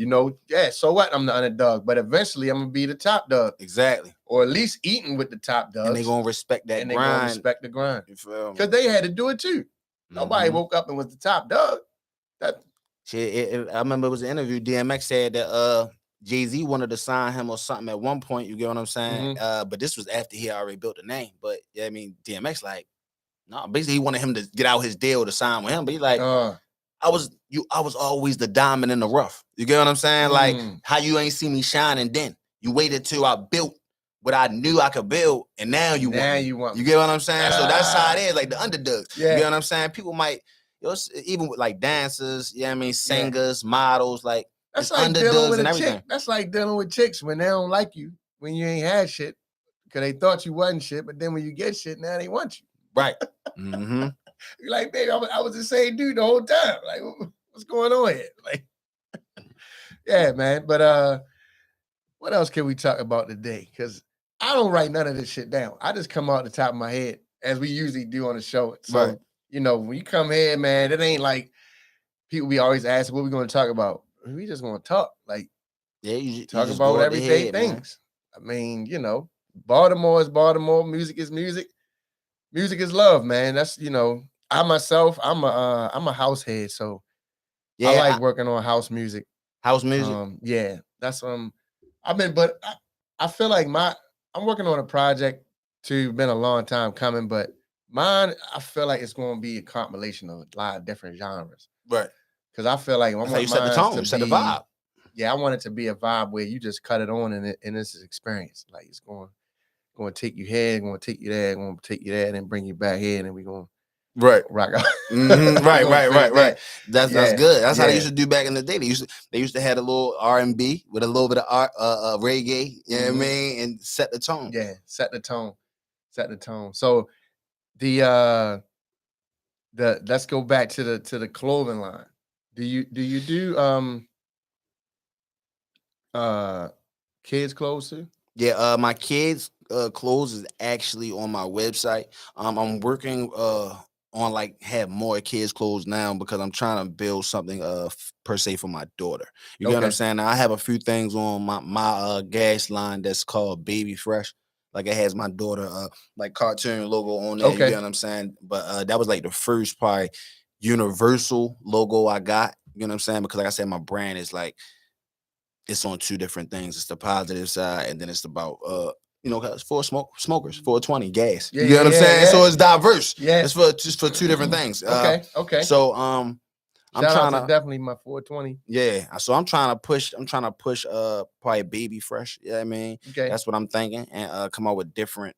So what? I'm the underdog, but eventually I'm gonna be the top dog. Exactly. Or at least eating with the top dogs. And they're gonna respect that and grind. They're gonna respect the grind. You feel me? Because they had to do it too. Nobody woke up and was the top dog. I remember it was an interview. DMX said that Jay-Z wanted to sign him or something at one point. You get what I'm saying? But this was after he already built a name. But yeah, I mean, DMX like, no, basically he wanted him to get out his deal to sign with him. But he's like, I was always the diamond in the rough. You get what I'm saying? Like, how you ain't see me shining then. You waited till I built what I knew I could build, and now you want me. You get what I'm saying? So that's how it is, like the underdogs. You get what I'm saying? People might, even with like dancers, singers, models, like that's like dealing with a chick. That's like dealing with chicks when they don't like you, when you ain't had shit, because they thought you wasn't shit, but then when you get shit, now they want you. Right. You're like, baby, I was the same dude the whole time. Like, what's going on here? Like, yeah, man. But what else can we talk about today? Because I don't write none of this shit down. I just come out the top of my head, as we usually do on the show. So, when you come here, man, it ain't like people be always asking what we going to talk about. We just going to talk. Like, you talk about everyday things. Man. I mean, Baltimore is Baltimore. Music is music. Music is love, man. That's, I myself, I'm a house head, so I like working on house music. House music? Yeah, that's but I feel like I'm working on a project too. Been a long time coming, but mine, I feel like it's going to be a compilation of a lot of different genres. Right. Because I feel like I want you set the tone, you set the vibe. Yeah, I want it to be a vibe where you just cut it on and it's an experience. Like, it's going to take you here, going to take you there, going to take you there, and then bring you back here, and then we're going to Right. rock out. Right. That's good. That's how they yeah. used to do back in the day. They used to have a little R&B with a little bit of reggae. You know what I mean, and set the tone. Yeah, set the tone. So the let's go back to the clothing line. Do you do kids clothes too? Yeah, my kids' clothes is actually on my website. I'm working on like have more kids' clothes now because I'm trying to build something per se for my daughter. You get what I'm Okay. saying? Now, I have a few things on my gas line that's called Baby Fresh. Like it has my daughter like cartoon logo on there. You Okay. get what I'm saying? But that was like the first probably universal logo I got. You know what I'm saying? Because like I said, my brand is like it's on two different things. It's the positive side, and then it's about it's for smokers, 420 gas. Yeah, You get what I'm saying? yeah. So it's diverse. Yeah. It's for just for two different things. Okay. So I'm Shout out trying to definitely my 420. yeah. So I'm trying to push probably Baby Fresh. Yeah, I mean, Okay. that's what I'm thinking, and come out with different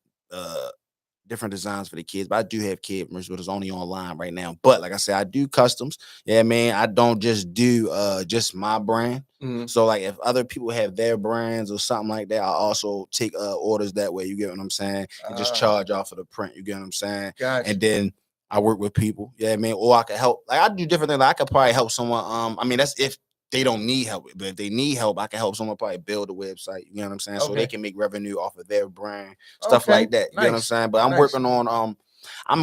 designs for the kids. But I do have kid merch, but it's only online right now. But like I said, I do customs. Yeah, man. I don't just do just my brand. So like if other people have their brands or something like that, I also take orders that way. You get what I'm saying? And just charge off of the print. You get what I'm saying? Gotcha. And then I work with people. Yeah, man. Or I could help. Like I do different things. Like, I could probably help someone. I mean, that's if they don't need help, but if they need help, I can help someone probably build a website. You know what I'm saying? So they can make revenue off of their brand, stuff like that. You know what I'm saying? But I'm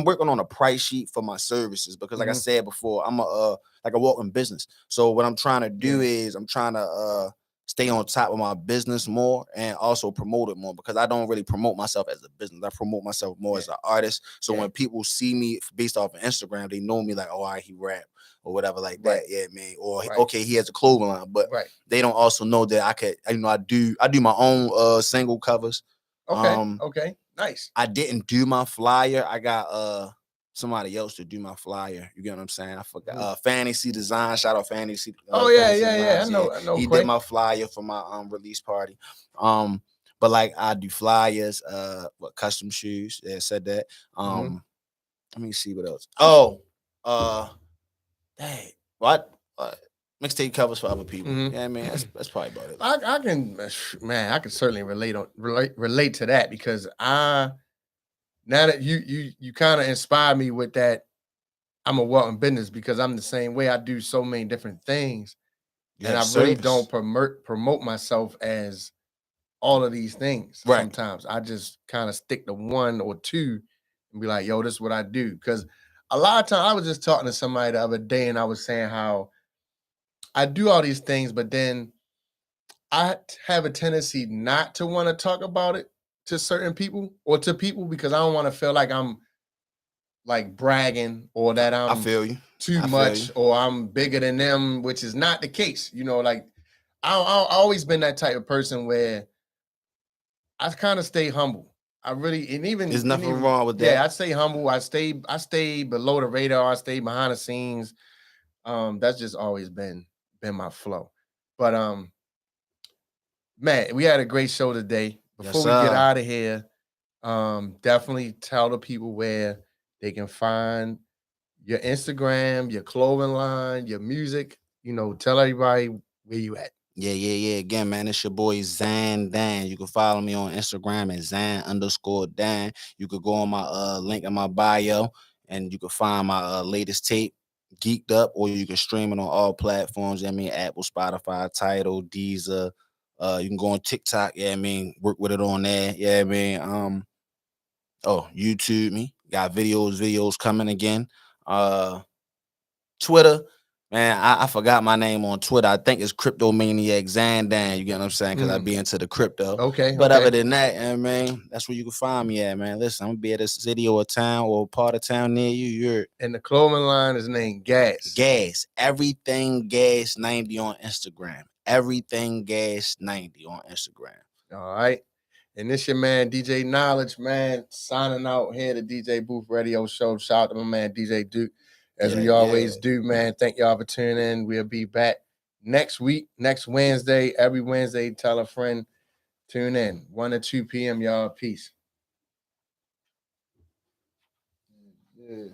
working on a price sheet for my services because, like I said before, I'm a walking business. So what I'm trying to do is I'm trying to stay on top of my business more and also promote it more because I don't really promote myself as a business. I promote myself more as an artist. So when people see me based off of Instagram, they know me like, oh, he rap or whatever like that. Yeah, man. Or okay, he has a clothing line, but they don't also know that I could, I do my own single covers. Okay. Nice. I didn't do my flyer. I got somebody else to do my flyer. You get what I'm saying? I forgot. Fantasy Design. Shout out Fantasy. Yeah. I know. He did my flyer for my release party. But like I do flyers, custom shoes. Yeah, said that. Let me see what else. Oh, dang, what? Mixtape covers for other people. Yeah, man, that's probably about it. I can certainly relate to that because now that you kind of inspired me with that. I'm a welcome business because I'm the same way. I do so many different things, and I really don't promote myself as all of these things. Sometimes I just kind of stick to one or two and be like, "Yo, this is what I do." Because a lot of times, I was just talking to somebody the other day, and I was saying how I do all these things, but then I have a tendency not to want to talk about it to certain people or to people because I don't want to feel like I'm like bragging or that I I'm feel you too much or I'm bigger than them, which is not the case. Like I've always been that type of person where I kind of stay humble. I really, and even there's nothing wrong with that. Yeah, I stay humble. I stay below the radar. I stay behind the scenes. That's just always been my flow. But man, we had a great show today. Before we get out of here, definitely tell the people where they can find your Instagram, your clothing line, your music. Tell everybody where you at. Yeah. Again, man, it's your boy Zan Dan. You can follow me on Instagram at Zan_Dan. You could go on my link in my bio and you can find my latest tape, Geeked Up, or you can stream it on all platforms. I mean, Apple, Spotify, Tidal, Deezer. You can go on TikTok. Yeah, I mean, work with it on there. Yeah, I mean, YouTube me. Got videos coming again. Twitter. Man, I forgot my name on Twitter. I think it's Cryptomaniac Zandan. You get what I'm saying? Because I be into the crypto. Okay. But other than that, man, that's where you can find me at, man. Listen, I'm gonna be at a city or a town or a part of town near you. And the clothing line is named Gas. Gas. Everything Gas 90 on Instagram. Everything Gas 90 on Instagram. All right. And this your man, DJ Knowledge, man, signing out here at the DJ Booth Radio Show. Shout out to my man, DJ Duke. As we always do, man. Thank y'all for tuning in. We'll be back next week, next Wednesday. Every Wednesday, tell a friend. Tune in. 1 to 2 p.m., y'all. Peace. Yeah.